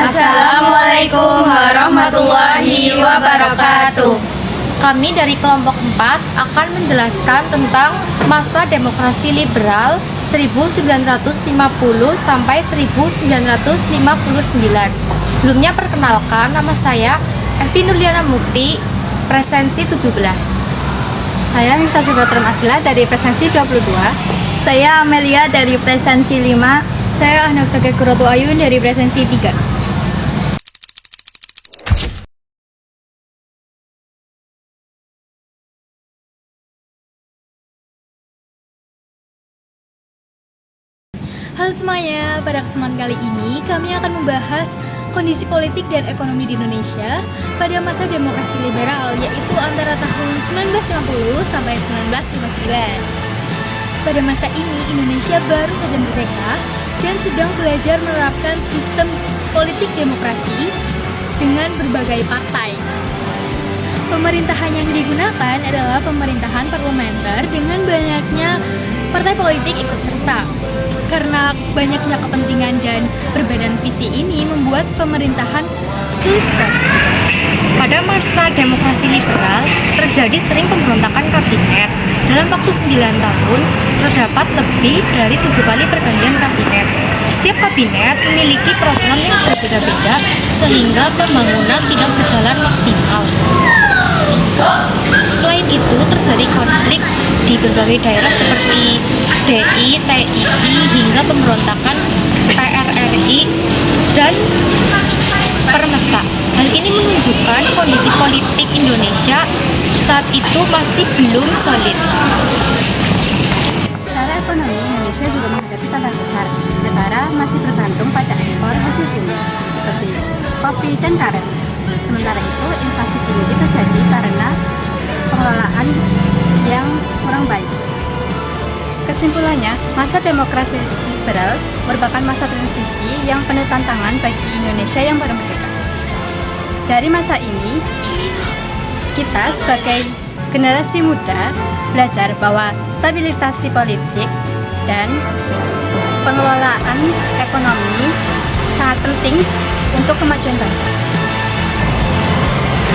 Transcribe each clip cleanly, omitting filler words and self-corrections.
Assalamualaikum warahmatullahi wabarakatuh. Kami dari kelompok 4 akan menjelaskan tentang masa demokrasi liberal 1950 sampai 1959. Sebelumnya perkenalkan, nama saya Evi Nurliana Mukti, presensi 17. Saya Mifta Subatran Asila dari presensi 22. Saya Amelia dari presensi 5. Saya Ahna Usake Kuroto Ayun dari presensi 3. Halo semuanya, pada kesempatan kali ini kami akan membahas kondisi politik dan ekonomi di Indonesia pada masa demokrasi liberal, yaitu antara tahun 1950 sampai 1959. Pada masa ini, Indonesia baru saja merdeka dan sedang belajar menerapkan sistem politik demokrasi dengan berbagai partai. Pemerintahan yang digunakan adalah pemerintahan parlementer dengan banyaknya partai politik ikut serta. Karena banyaknya kepentingan dan perbedaan visi ini membuat pemerintahan sulit sekali. Pada masa demokrasi liberal, terjadi sering pemberontakan kabinet. Dalam waktu 9 tahun, terdapat lebih dari 7 kali pergantian kabinet. Setiap kabinet memiliki program yang berbeda-beda, sehingga pembangunan tidak berjalan maksimal. Selain itu, terjadi konflik di berbagai daerah seperti DI, TII, hingga pemberontakan PRRI dan Permesta. Hal ini menunjukkan kondisi politik Indonesia saat itu masih belum solid. Secara ekonomi, Indonesia juga menghadapi tantangan besar. Negara masih bergantung pada ekspor hasil bumi seperti kopi dan karet. Sementara itu, inflasi tinggi terjadi karena pengelolaan yang kurang baik. Kesimpulannya, masa demokrasi liberal merupakan masa transisi yang penuh tantangan bagi Indonesia yang baru merdeka. Dari masa ini, kita sebagai generasi muda belajar bahwa stabilisasi politik dan pengelolaan ekonomi sangat penting untuk kemajuan bangsa.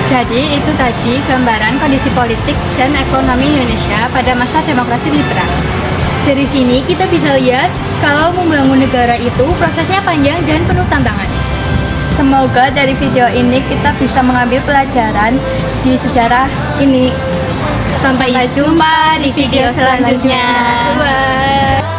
Jadi itu tadi gambaran kondisi politik dan ekonomi Indonesia pada masa demokrasi liberal. Dari sini kita bisa lihat kalau membangun negara itu prosesnya panjang dan penuh tantangan. Semoga dari video ini kita bisa mengambil pelajaran di sejarah ini. Sampai jumpa di video selanjutnya. Bye.